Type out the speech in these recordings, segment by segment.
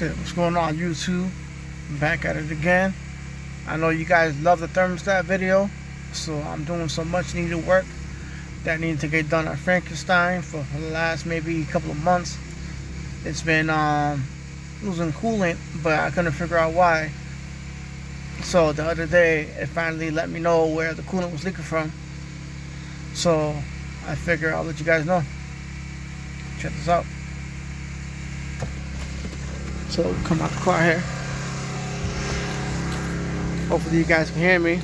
Shit, what's going on YouTube? I'm back at it again. I know you guys love the thermostat video, so I'm doing some much needed work that needed to get done at Frankenstein for the last maybe couple of months. It's been losing coolant, but I couldn't figure out why. So the other day it finally let me know where the coolant was leaking from. So I figure I'll let you guys know. Check this out. So come out the car here. Hopefully you guys can hear me.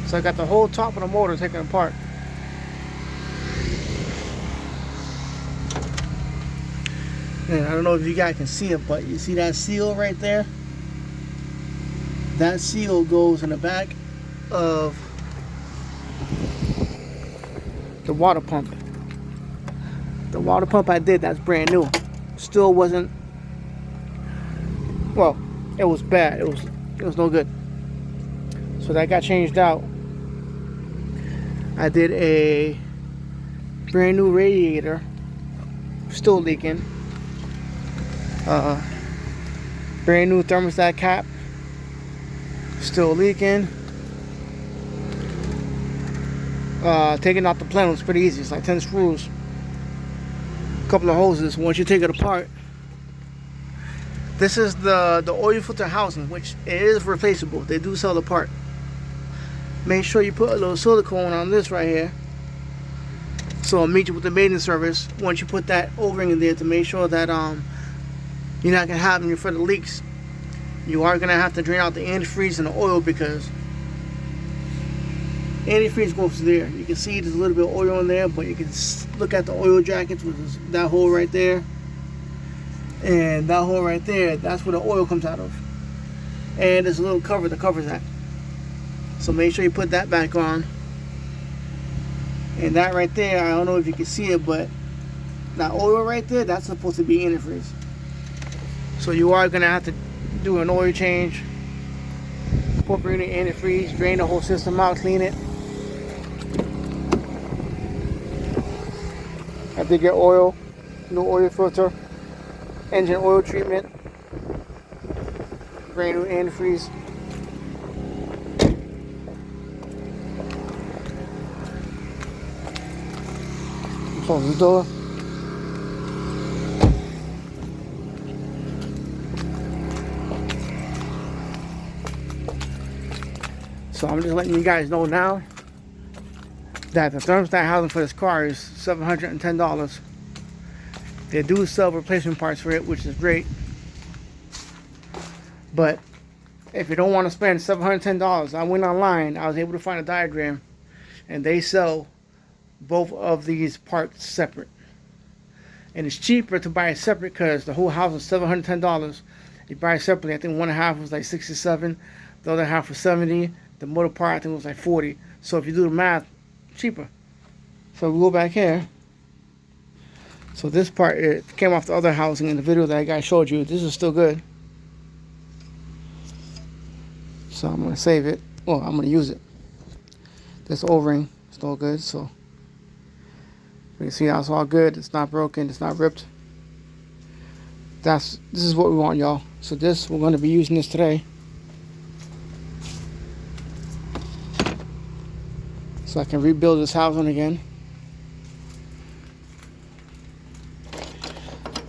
So I got the whole top of the motor taken apart. And I don't know if you guys can see it, but you see that seal right there? That seal goes in the back of the water pump. The water pump I did, that's brand new. Still wasn't, well, it was bad. It was no good. So that got changed out. I did a brand new radiator, still leaking. Brand new thermostat cap, still leaking. Taking out the panel was pretty easy. It's like 10 screws, a couple of hoses. Once you take it apart, this is the oil filter housing, which it is replaceable. They do sell the part. Make sure you put a little silicone on this right here, so I'll meet you with the maintenance service once you put that O-ring in there to make sure that you're not gonna have any further leaks. You are gonna have to drain out the antifreeze and the oil, because antifreeze goes through there. You can see there's a little bit of oil in there, but you can look at the oil jackets, which is that hole right there, and that hole right there. That's where the oil comes out of. And there's a little cover that covers that. So make sure you put that back on. And that right there, I don't know if you can see it, but that oil right there, that's supposed to be antifreeze. So you are gonna have to do an oil change, incorporate the antifreeze, drain the whole system out, clean it. I did get oil, new oil filter, engine oil treatment, brand new antifreeze. Close the door. So I'm just letting you guys know now that the thermostat housing for this car is $710. They do sell replacement parts for it, which is great. But if you don't want to spend $710, I went online, I was able to find a diagram, and they sell both of these parts separate. And it's cheaper to buy it separate because the whole house is $710. You buy it separately, I think one half was like $67, the other half was $70. The motor part I think was like $40. So if you do the math, cheaper. So we go back here. So this part, it came off the other housing in the video that I guys showed you. This is still good. So I'm gonna save it. Well, I'm gonna use it. This O-ring is still good. So you can see how it's all good. It's not broken. It's not ripped. This is what we want, y'all. So this, we're gonna be using this today. So I can rebuild this housing again.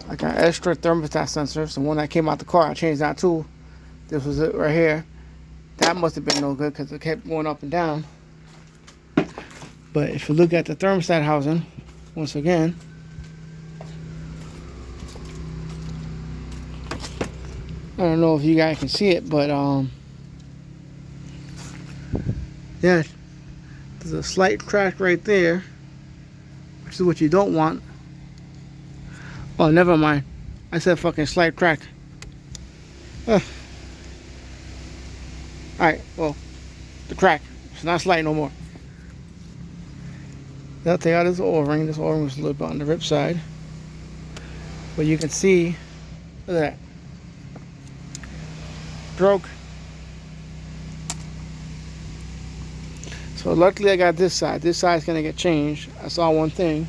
I got extra thermostat sensors. The one that came out the car, I changed that too. This was it right here. That must have been no good because it kept going up and down. But if you look at the thermostat housing, once again, I don't know if you guys can see it, but yeah. There's a slight crack right there, which is what you don't want. Oh, never mind. I said fucking slight crack. Alright, well, the crack. It's not slight no more. Now take out this O-ring. This O-ring was a little bit on the rip side. But you can see, look at that. Broke. So luckily I got this side. This side's gonna get changed. I saw one thing.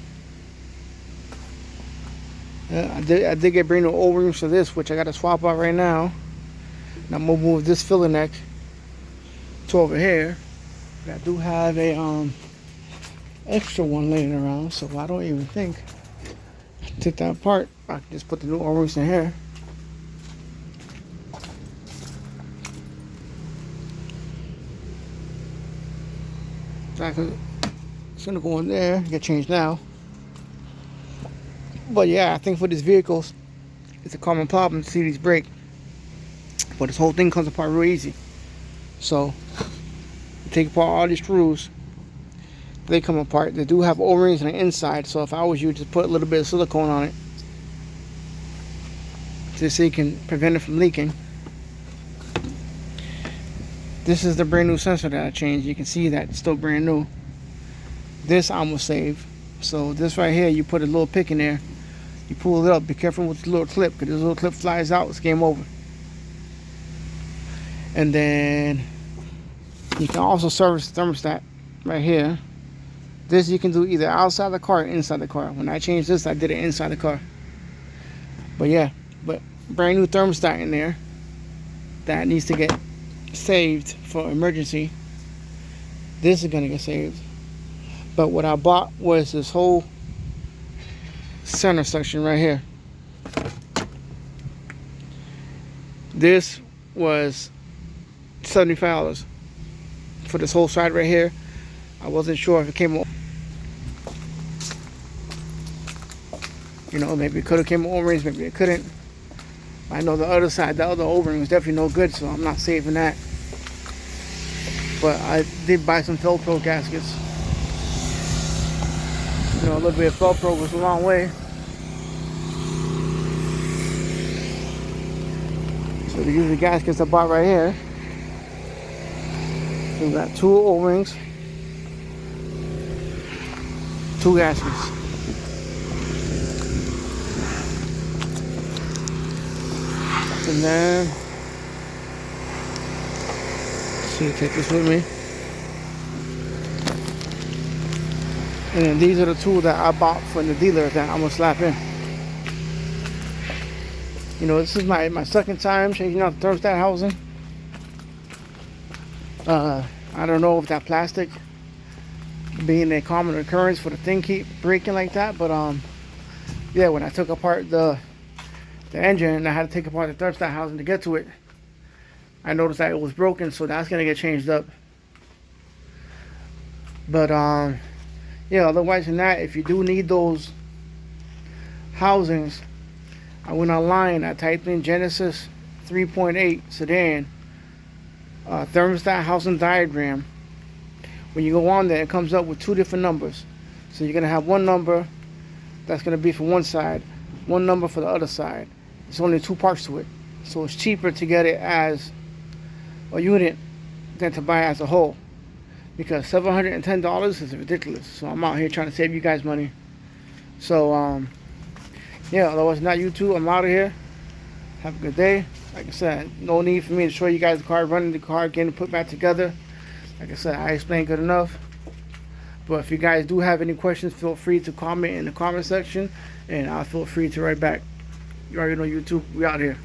I did get brand new O-rings for this, which I got to swap out right now. And I'm gonna move this filler neck to over here. But I do have a extra one laying around, so I don't even think I can take that apart. I can just put the new O-rings in here. It's gonna go in there, get changed now. But yeah, I think for these vehicles, it's a common problem to see these break. But this whole thing comes apart real easy. So, you take apart all these screws, they come apart. They do have O-rings on the inside, so if I was you, just put a little bit of silicone on it, just so you can prevent it from leaking. This is the brand new sensor that I changed. You can see that it's still brand new. This I'm gonna save. So this right here, you put a little pick in there, you pull it up. Be careful with the little clip, because this little clip flies out, it's game over. And then you can also service the thermostat right here. This you can do either outside the car or inside the car. When I changed this, I did it inside the car. But yeah, brand new thermostat in there that needs to get saved for emergency. This is gonna get saved. But what I bought was this whole center section right here. This was $75 for this whole side right here. I wasn't sure if it came with, maybe it could have came with O-rings, maybe it couldn't. I know the other side, the other O-ring was definitely no good, so I'm not saving that. But I did buy some Velcro gaskets. A little bit of Velcro goes a long way. So to use the gaskets I bought right here. So we got 2 O-rings, 2 gaskets. And then, see, take this with me. And then these are the 2 that I bought from the dealer that I'm gonna slap in. This is my second time changing out the thermostat housing. I don't know if that plastic being a common occurrence for the thing keep breaking like that, but yeah, when I took apart the engine and I had to take apart the thermostat housing to get to it, I noticed that it was broken, so that's gonna get changed up. But yeah, otherwise than that, if you do need those housings, I went online, I typed in Genesis 3.8 sedan thermostat housing diagram. When you go on there, it comes up with 2 different numbers. So you're gonna have one number that's gonna be for one side, one number for the other side. It's only 2 parts to it, so it's cheaper to get it as a unit than to buy it as a whole, because $710 is ridiculous. So I'm out here trying to save you guys money. So yeah, otherwise not YouTube, I'm out of here. Have a good day. Like I said, no need for me to show you guys the car, running the car, getting it put back together. Like I said, I explained good enough. But if you guys do have any questions, feel free to comment in the comment section, and I'll feel free to write back. You already know YouTube, we out here.